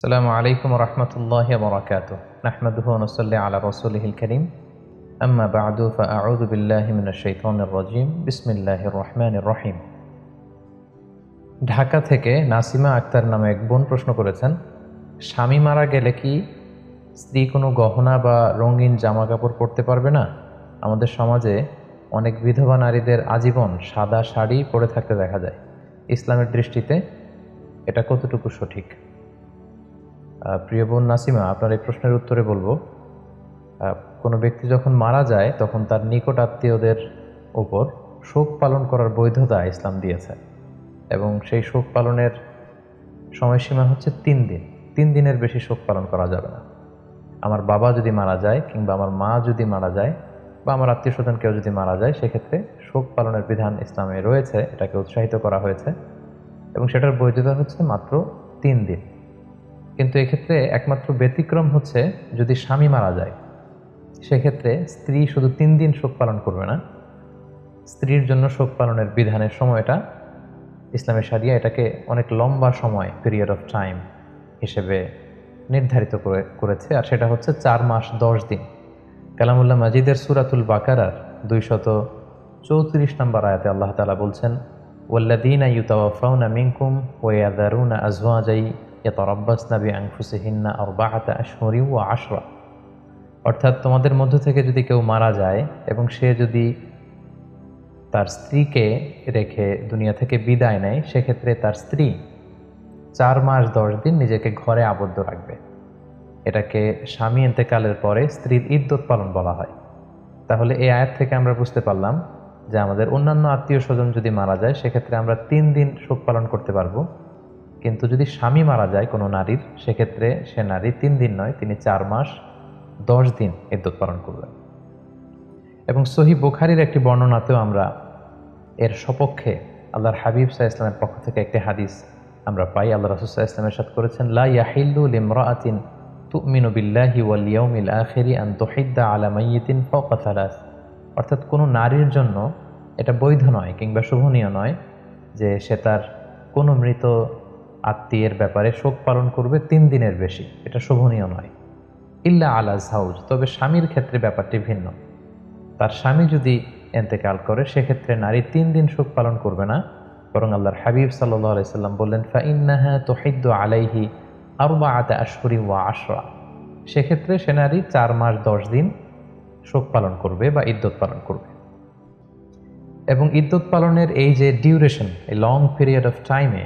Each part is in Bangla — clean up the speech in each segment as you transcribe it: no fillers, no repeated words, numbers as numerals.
আসসালামু আলাইকুম রহমতুল্লাহ বরকাত নাহমাদুহু ওয়া নুসাল্লি আলা রাসূলিহিল কারীম আম্মা বা'দু ফাআউযু বিল্লাহি মিনাশ শাইতানির রাজীম বিসমিল্লাহির রহমানির রহিম। ঢাকা থেকে নাসিমা আক্তার নামে এক বোন প্রশ্ন করেছেন, স্বামী মারা গেলে কি স্ত্রী কোনো গহনা বা রঙিন জামা কাপড় পরতে পারবে না? আমাদের সমাজে অনেক বিধবা নারীদের আজীবন সাদা শাড়ি পরে থাকতে দেখা যায়। ইসলামের দৃষ্টিতে এটা কতটুকু সঠিক? প্রিয় বোন নাসিমা, আপনার এই প্রশ্নের উত্তরে বলবো, কোনো ব্যক্তি যখন মারা যায় তখন তার নিকট আত্মীয়দের ওপর শোক পালন করার বৈধতা ইসলাম দিয়েছে এবং সেই শোক পালনের সময়সীমা হচ্ছে 3 দিন। 3 দিনের বেশি শোক পালন করা যাবে না। আমার বাবা যদি মারা যায় কিংবা আমার মা যদি মারা যায় বা আমার আত্মীয় স্বজন কেউ যদি মারা যায়, সেক্ষেত্রে শোক পালনের বিধান ইসলামে রয়েছে, এটাকে উৎসাহিত করা হয়েছে এবং সেটার বৈধতা হচ্ছে মাত্র 3 দিন। কিন্তু এক্ষেত্রে একমাত্র ব্যতিক্রম হচ্ছে যদি স্বামী মারা যায়, সেক্ষেত্রে স্ত্রী শুধু 3 দিন শোক পালন করবে না। স্ত্রীর জন্য শোক পালনের বিধানের সময়টা ইসলামের শরিয়া এটাকে অনেক লম্বা সময়, পিরিয়ড অফ টাইম হিসেবে নির্ধারিত করেছে, আর সেটা হচ্ছে 4 মাস 10 দিন। কালামুল্লাহ মাজিদের সূরাতুল বাকারার 234 নম্বর আয়াতে আল্লাহ তাআলা বলছেন, ওয়াল্লাযীনা ইউতাওয়াফাউনা মিনকুম ওয়া ইয়াযারুনা আযওয়াজাই ইয়াতারাব্বাসনা বিআনফুসিহিন্না আরবাআতা আশহুরিন ওয়া আশরা। অর্থাৎ তোমাদের মধ্য থেকে যদি কেউ মারা যায় এবং সে যদি তার স্ত্রীকে রেখে দুনিয়া থেকে বিদায় নেয়, সেক্ষেত্রে তার স্ত্রী 4 মাস 10 দিন নিজেকে ঘরে আবদ্ধ রাখবে। এটাকে স্বামী ইন্তেকালের পরে স্ত্রীর ইদ্যত পালন বলা হয়। তাহলে এই আয়াত থেকে আমরা বুঝতে পারলাম যে আমাদের অন্যান্য আত্মীয় স্বজন যদি মারা যায়, সেক্ষেত্রে আমরা 3 দিন শোক পালন করতে পারবো। কিন্তু যদি স্বামী মারা যায় কোনো নারীর, সেক্ষেত্রে সে নারী 3 দিন নয়, তিনি 4 মাস 10 দিন ইদ্যত পালন করবেন। এবং সহিহ বুখারীর একটি বর্ণনাতেও আমরা এর সপক্ষে আল্লাহর হাবিব সাল্লাল্লাহু আলাইহি ওয়াসাল্লামের পক্ষ থেকে একটি হাদিস আমরা পাই। আল্লাহ রাসূল সাল্লাল্লাহু আলাইহি ওয়াসাল্লাম ইরশাদ করেছেন, লা ইয়াহিল্লু লিমরাআতিন তুমিনু বিল্লাহি ওয়াল ইয়াউমিল আখিরি আন তুহিদ্দা আলা মাইয়িতিন ফাওকা সালাস। অর্থাৎ কোনো নারীর জন্য এটা বৈধ নয় কিংবা শোভনীয় নয় যে সে তার কোনো মৃত আত্মীয়ের ব্যাপারে শোক পালন করবে 3 দিনের বেশি। এটা শোভনীয় নয়। ইল্লা আলা যাওজ, তবে স্বামীর ক্ষেত্রে ব্যাপারটি ভিন্ন। তার স্বামী যদি ইন্তেকাল করে, সেক্ষেত্রে নারী 3 দিন শোক পালন করবে না, বরং আল্লাহর হাবিব সাল্লাল্লাহু আলাইহি সাল্লাম বললেন, ফাইন্নাহা তুহিদ্দু আলাইহি আরবাআতা আশহুরিন ওয়া আশরা। সেক্ষেত্রে সে নারী 4 মাস 10 দিন শোক পালন করবে বা ইদ্যত পালন করবে। এবং ইদ্যত পালনের এই যে ডিউরেশন, এই লং পিরিয়ড অফ টাইমে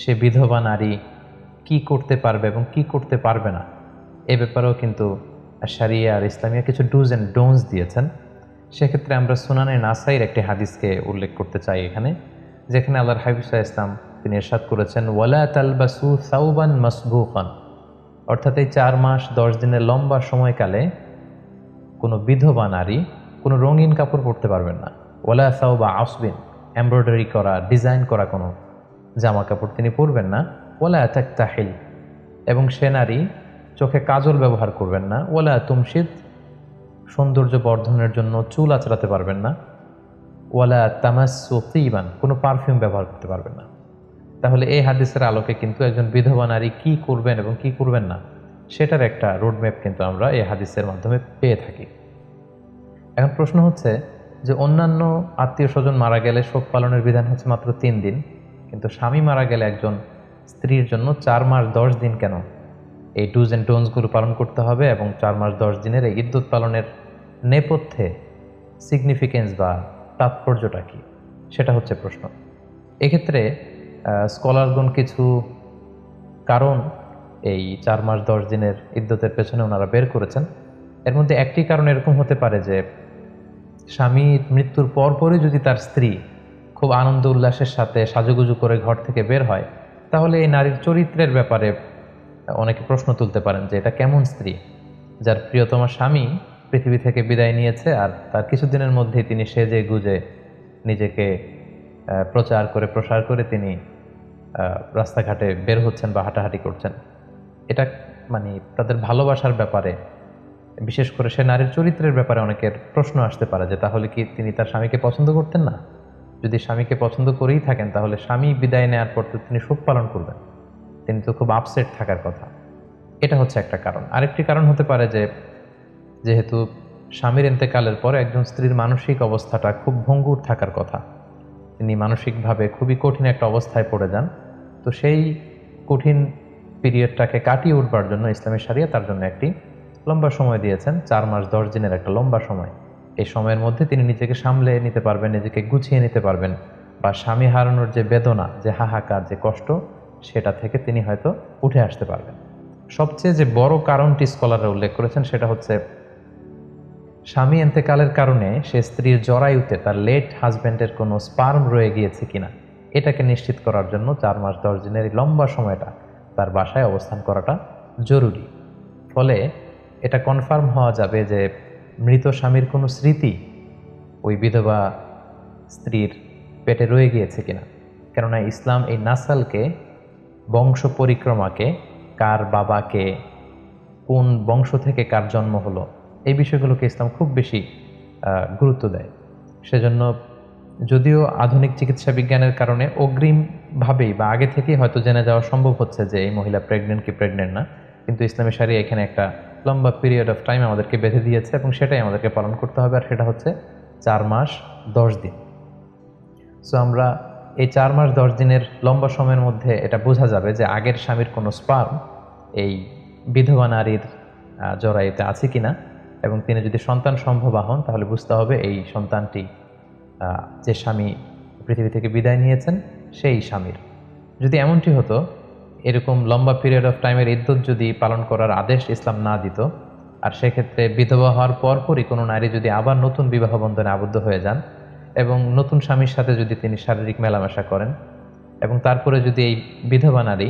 সে বিধবা নারী কি করতে পারবে এবং কি করতে পারবে না, এ ব্যাপারেও কিন্তু শরিয়া আর ইসলামিয়া কিছু ডুজ অ্যান্ড ডোন্টস দিয়েছেন। সেক্ষেত্রে আমরা সুনানে নাসাইর একটি হাদিসকে উল্লেখ করতে চাই এখানে, যেখানে আল্লাহর হাবিব সাল্লাল্লাহু আলাইহি ওয়াসাল্লাম তিনি ইরশাদ করেছেন, ওয়ালা তালবাসু সাওবান মাসবুকান। অর্থাৎ এই 4 মাস 10 দিনের লম্বা সময়কালে কোনো বিধবা নারী কোনো রঙিন কাপড় পরতে পারবেন না। ওয়ালা সাওবা আসবিন, এমব্রয়ডারি করা, ডিজাইন করা কোনো জামা কাপড় তিনি পরবেন না। ওয়ালা তাকতাহিল, এবং সে নারী চোখে কাজল ব্যবহার করবেন না। ওয়ালা তুমশিদ, সৌন্দর্য বর্ধনের জন্য চুল আঁচড়াতে পারবেন না। ওয়ালা তামাসসু তিবান, কোনো পারফিউম ব্যবহার করতে পারবেন না। তাহলে এই হাদিসের আলোকে কিন্তু একজন বিধবা নারী কি করবেন এবং কি করবেন না, সেটার একটা রোডম্যাপ কিন্তু আমরা এই হাদিসের মাধ্যমে পেয়ে থাকি। এখন প্রশ্ন হচ্ছে যে অন্যান্য আত্মীয় স্বজন মারা গেলে শোক পালনের বিধান হচ্ছে মাত্র 3 দিন, কিন্তু স্বামী মারা গেলে একজন স্ত্রীর জন্য 4 মাস 10 দিন কেন এই ডুজ অ্যান্ড ডোন্টসগুলো পালন করতে হবে? এবং 4 মাস 10 দিনের এই ইদ্যত পালনের নেপথ্যে সিগনিফিকেন্স বা তাৎপর্যটা কি, সেটা হচ্ছে প্রশ্ন। এক্ষেত্রে স্কলারগণ কিছু কারণ এই 4 মাস 10 দিনের ইদ্যতের পেছনে ওনারা বের করেছেন। এর মধ্যে একটি কারণ এরকম হতে পারে যে স্বামীর মৃত্যুর পরপরই যদি তার স্ত্রী খুব আনন্দ উল্লাসের সাথে সাজুগুজু করে ঘর থেকে বের হয়, তাহলে এই নারীর চরিত্রের ব্যাপারে অনেকে প্রশ্ন তুলতে পারেন যে এটা কেমন স্ত্রী, যার প্রিয়তমা স্বামী পৃথিবী থেকে বিদায় নিয়েছে আর তার কিছুদিনের মধ্যেই তিনি সেজে গুজে নিজেকে প্রচার করে প্রসার করে তিনি রাস্তাঘাটে বের হচ্ছেন বা হাঁটাহাঁটি করছেন। এটা মানে তাদের ভালোবাসার ব্যাপারে, বিশেষ করে সে নারীর চরিত্রের ব্যাপারে অনেকের প্রশ্ন আসতে পারে যে তাহলে কি তিনি তার স্বামীকে পছন্দ করতেন না? যদি স্বামীকে পছন্দ করেই থাকেন, তাহলে স্বামী বিদায় নেওয়ার পর তো তিনি শোক পালন করবেন। তিনি তো খুব আপসেট থাকার কথা। এটা হচ্ছে একটা কারণ। আরেকটি কারণ হতে পারে যে যেহেতু স্বামীর ইন্তেকালের পর একজন স্ত্রীর মানসিক অবস্থাটা খুব ভঙ্গুর থাকার কথা, তিনি মানসিকভাবে খুবই কঠিন একটা অবস্থায় পড়ে যান। তো সেই কঠিন পিরিয়ডটাকে কাটিয়ে উঠবার জন্য ইসলামী শরিয়া তার জন্য একটি লম্বা সময় দিয়েছেন, 4 মাস 10 দিনের একটা লম্বা সময়। এই সময়ের মধ্যে তিনি নিজেকে সামলে নিতে পারবেন, নিজেকে গুছিয়ে নিতে পারবেন, বা স্বামী হারানোর যে বেদনা, যে হাহাকার, যে কষ্ট, সেটা থেকে তিনি হয়তো উঠে আসতে পারবেন। সবচেয়ে যে বড় কারণটি স্কলাররা উল্লেখ করেছেন সেটা হচ্ছে স্বামী ইন্তেকালের কারণে সে স্ত্রীর জরায়ুতে তার লেট হাজব্যান্ডের কোনো স্পার্ম রয়ে গিয়েছে কিনা এটাকে নিশ্চিত করার জন্য 4 মাস 10 দিনের এই লম্বা সময়টা তার বাসায় অবস্থান করাটা জরুরি। ফলে এটা কনফার্ম হওয়া যাবে যে মৃত স্বামীর কোনো স্মৃতি ওই বিধবা স্ত্রীর পেটে রয়ে গিয়েছে কিনা। কেননা ইসলাম এই নাসালকে, বংশ পরিক্রমাকে, কার বাবাকে, কোন বংশ থেকে কার জন্ম হলো, এই বিষয়গুলোকে ইসলাম খুব বেশি গুরুত্ব দেয়। সেজন্য যদিও আধুনিক চিকিৎসা বিজ্ঞানের কারণে অগ্রিমভাবেই বা আগে থেকেই হয়তো জেনে যাওয়া সম্ভব হচ্ছে যে এই মহিলা প্রেগনেন্ট কি প্রেগনেন্ট না, কিন্তু ইসলামী শরিয়া এখানে একটা লম্বা পিরিয়ড অফ টাইম আমাদেরকে বেঁধে দিয়েছে এবং সেটাই আমাদেরকে পালন করতে হবে, আর সেটা হচ্ছে 4 মাস 10 দিন। সো আমরা এই 4 মাস 10 দিনের লম্বা সময়ের মধ্যে এটা বোঝা যাবে যে আগের স্বামীর কোনো স্পার্ম এই বিধবা নারীর জরায়ুতে আছে কিনা, এবং তিনি যদি সন্তান সম্ভবা হন তাহলে বুঝতে হবে এই সন্তানটি যে স্বামী পৃথিবী থেকে বিদায় নিয়েছেন সেই স্বামীর। যদি এমনটি হতো, এরকম লম্বা পিরিয়ড অফ টাইমের ইদ্যত যদি পালন করার আদেশ ইসলাম না দিত, আর সেক্ষেত্রে বিধবা হওয়ার পরপরই কোনো নারী যদি আবার নতুন বিবাহ বন্ধনে আবদ্ধ হয়ে যান এবং নতুন স্বামীর সাথে যদি তিনি শারীরিক মেলামেশা করেন এবং তারপরে যদি এই বিধবা নারী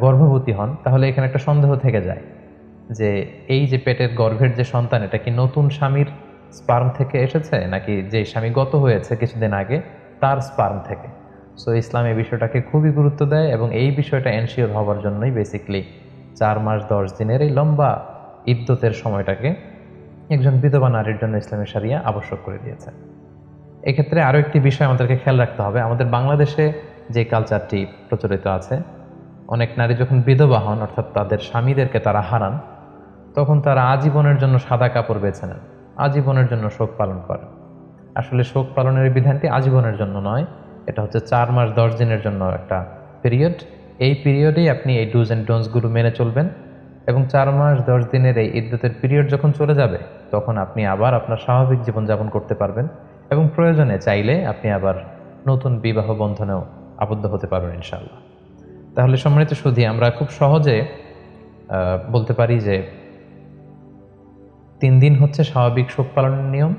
গর্ভবতী হন, তাহলে এখানে একটা সন্দেহ থেকে যায় যে এই যে পেটের গর্ভের যে সন্তান, এটা কি নতুন স্বামীর স্পার্ম থেকে এসেছে নাকি যে স্বামী গত হয়েছে কিছুদিন আগে তার স্পার্ম থেকে। সো ইসলাম এই বিষয়টাকে খুবই গুরুত্ব দেয় এবং এই বিষয়টা এনশিওর হওয়ার জন্যই বেসিক্যালি 4 মাস 10 দিনের এই লম্বা ইদ্যতের সময়টাকে একজন বিধবা নারীর জন্য ইসলামী শরিয়া আবশ্যক করে দিয়েছে। এক্ষেত্রে আরও একটি বিষয় আমাদেরকে খেয়াল রাখতে হবে। আমাদের বাংলাদেশে যে কালচারটি প্রচলিত আছে, অনেক নারী যখন বিধবা হন, অর্থাৎ তাদের স্বামীদেরকে তারা হারান, তখন তারা আজীবনের জন্য সাদা কাপড় বেছে নেন, আজীবনের জন্য শোক পালন করেন। আসলে শোক পালনের বিধানটি আজীবনের জন্য নয়, এটা হচ্ছে 4 মাস 10 দিনের জন্য একটা পিরিয়ড। এই পিরিয়ডেই আপনি এই ডুজ অ্যান্ড ডোন্টসগুলো মেনে চলবেন এবং 4 মাস 10 দিনের এই ইদ্যতের পিরিয়ড যখন চলে যাবে তখন আপনি আবার আপনার স্বাভাবিক জীবনযাপন করতে পারবেন এবং প্রয়োজনে চাইলে আপনি আবার নতুন বিবাহ বন্ধনেও আবদ্ধ হতে পারবেন ইনশাআল্লাহ। তাহলে সম্মানিত সুধী, আমরা খুব সহজে বলতে পারি যে 3 দিন হচ্ছে স্বাভাবিক শোক পালনের নিয়ম,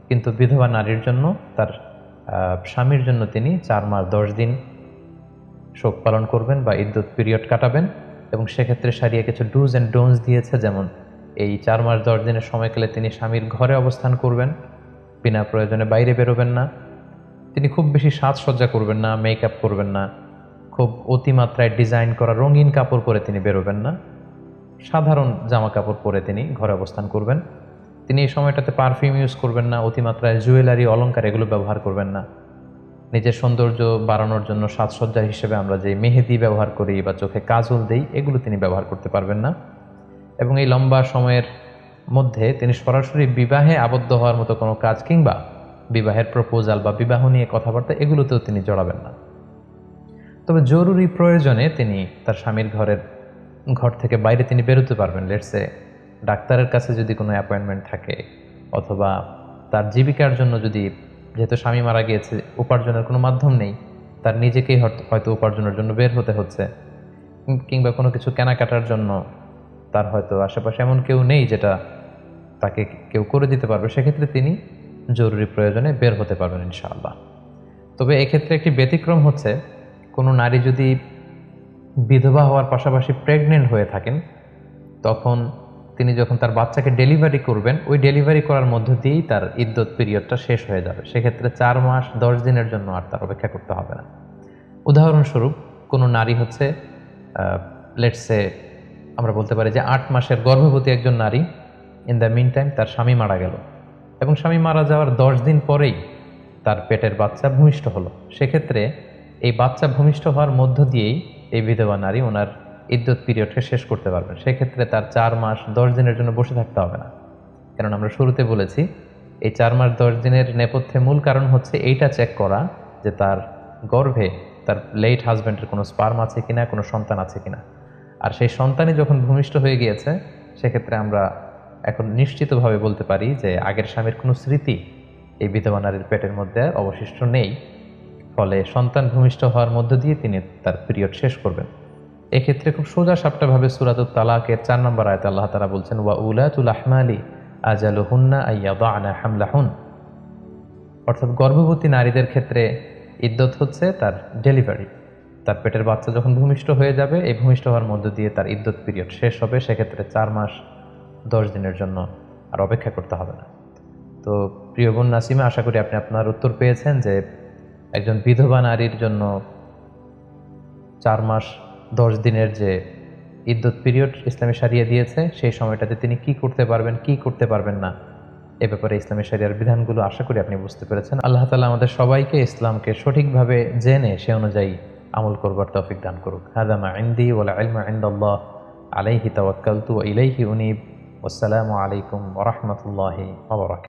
কিন্তু বিধবা নারীর জন্য, তার স্বামীর জন্য তিনি 4 মাস 10 দিন শোক পালন করবেন বা ইদ্যত পিরিয়ড কাটাবেন। এবং সেক্ষেত্রে শরিয়া কিছু ডুজ অ্যান্ড ডোন্টস দিয়েছে, যেমন এই 4 মাস 10 দিনের সময়কালে তিনি স্বামীর ঘরে অবস্থান করবেন, বিনা প্রয়োজনে বাইরে বেরোবেন না, তিনি খুব বেশি সাজসজ্জা করবেন না, মেকআপ করবেন না, খুব অতিমাত্রায় ডিজাইন করা রঙিন কাপড় পরে তিনি বেরোবেন না, সাধারণ জামা কাপড় পরে তিনি ঘরে অবস্থান করবেন। তিনি এই সময়টাতে পারফিউম ইউজ করবেন না, অতিমাত্রায় জুয়েলারি অলংকার এগুলো ব্যবহার করবেন না। নিজের সৌন্দর্য বাড়ানোর জন্য সাজসজ্জা হিসেবে আমরা যে মেহেদি ব্যবহার করি বা চোখে কাজল দেই, এগুলো তিনি ব্যবহার করতে পারবেন না। এবং এই লম্বা সময়ের মধ্যে তিনি সরাসরি বিবাহে আবদ্ধ হওয়ার মতো কোনো কাজ কিংবা বিবাহের প্রপোজাল বা বিবাহ নিয়ে কথাবার্তা এগুলোতেও তিনি জড়াবেন না। তবে জরুরি প্রয়োজনে তিনি তার স্বামীর ঘর থেকে বাইরে তিনি বেরোতে পারবেন। লেটসে ডাক্তারের কাছে যদি কোনো অ্যাপয়েন্টমেন্ট থাকে, অথবা তার জীবিকার জন্য, যদি যেহেতু স্বামী মারা গিয়েছে উপার্জনের কোনো মাধ্যম নেই, তার নিজেকেই হয়তো উপার্জনের জন্য বের হতে হচ্ছে, কিংবা কোনো কিছু কেনাকাটার জন্য তার হয়তো আশেপাশে এমন কেউ নেই যেটা তাকে কেউ করে দিতে পারবে, সেক্ষেত্রে তিনি জরুরি প্রয়োজনে বের হতে পারবেন ইনশাআল্লাহ। তবে এক্ষেত্রে একটি ব্যতিক্রম হচ্ছে, কোনো নারী যদি বিধবা হওয়ার পাশাপাশি প্রেগনেন্ট হয়ে থাকেন, তখন তিনি যখন তার বাচ্চাকে ডেলিভারি করবেন, ওই ডেলিভারি করার মধ্য দিয়েই তার ইদ্যত পিরিয়ডটা শেষ হয়ে যাবে। সেক্ষেত্রে 4 মাস 10 দিনের জন্য আর তার অপেক্ষা করতে হবে না। উদাহরণস্বরূপ, কোনো নারী হচ্ছে লেটসে আমরা বলতে পারি যে 8 মাসের গর্ভবতী একজন নারী, ইন দ্য মিন টাইম তার স্বামী মারা গেল এবং স্বামী মারা যাওয়ার 10 দিন পরেই তার পেটের বাচ্চা ভূমিষ্ঠ হলো। সেক্ষেত্রে এই বাচ্চা ভূমিষ্ঠ হওয়ার মধ্য দিয়েই এই বিধবা নারী ওনার ইদ্যত পিরিয়ডকে শেষ করতে পারবেন। সেক্ষেত্রে তার 4 মাস 10 দিনের জন্য বসে থাকতে হবে না। কারণ আমরা শুরুতে বলেছি এই 4 মাস 10 দিনের নেপথ্যে মূল কারণ হচ্ছে এইটা চেক করা যে তার গর্ভে তার লেট হাজব্যান্ডের কোনো স্পার্ম আছে কিনা, কোনো সন্তান আছে কিনা। আর সেই সন্তানই যখন ভূমিষ্ঠ হয়ে গিয়েছে সেক্ষেত্রে আমরা এখন নিশ্চিতভাবে বলতে পারি যে আগের স্বামীর কোনো স্মৃতি এই বিধবা নারীর পেটের মধ্যে অবশিষ্ট নেই। ফলে সন্তান ভূমিষ্ঠ হওয়ার মধ্য দিয়ে তিনি তার পিরিয়ড শেষ করবেন। এক্ষেত্রে খুব সোজা সাপটাভাবে সূরাতুত তালাকের 4 নম্বর আয়াতে আল্লাহ তাআলা বলছেন, ওয়া উলাতুল আহমালি আজালুহুন্না আইয়াদানা হামলাহুন। অর্থাৎ গর্ভবতী নারীদের ক্ষেত্রে ইদ্যত হচ্ছে তার ডেলিভারি। তার পেটের বাচ্চা যখন ভূমিষ্ঠ হয়ে যাবে, এই ভূমিষ্ঠ হওয়ার মধ্য দিয়ে তার ইদ্যত পিরিয়ড শেষ হবে। সেক্ষেত্রে 4 মাস 10 দিনের জন্য আর অপেক্ষা করতে হবে না। তো প্রিয় বোন নাসিমা, আশা করি আপনি আপনার উত্তর পেয়েছেন যে একজন বিধবা নারীর জন্য 4 মাস 10 দিনের যে ইদ্যত পিরিয়ড ইসলামী শরিয়া দিয়েছে, সেই সময়টাতে তিনি কি করতে পারবেন, কি করতে পারবেন না, এ ব্যাপারে ইসলামী শরিয়ার বিধানগুলো আশা করি আপনি বুঝতে পেরেছেন। আল্লাহ তাআলা আমাদের সবাইকে ইসলামকে সঠিকভাবে জেনে সে অনুযায়ী আমল করবার তৌফিক দান করুক। হাযা মা ইনদি ওয়াল ইলমু ইনদাল্লাহ আলাইহি তাওয়াক্কালতু ওয়া ইলাইহি উনীব। ওয়াসসালামু আলাইকুম ওয়া রাহমাতুল্লাহি ওয়া বারাকাতুহু।